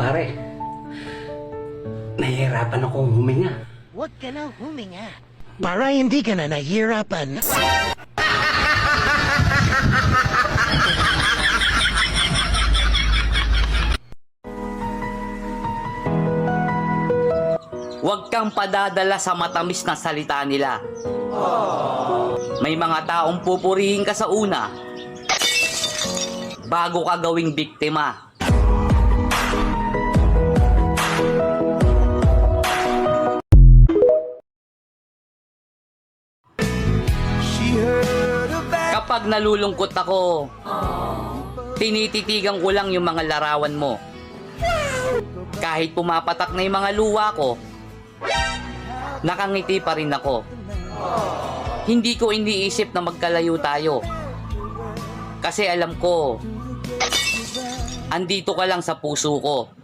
Pare, nahihirapan akong huminga. Huwag ka na huminga. Para hindi ka na nahihirapan. Huwag kang padadala sa matamis na salita nila. May mga taong pupurihin ka sa una bago ka gawing biktima. Kapag nalulungkot ako, tinititigan ko lang yung mga larawan mo. Kahit pumapatak na yung mga luha ko, nakangiti pa rin ako. Hindi ko iniisip na magkalayo tayo. Kasi alam ko, andito ka lang sa puso ko.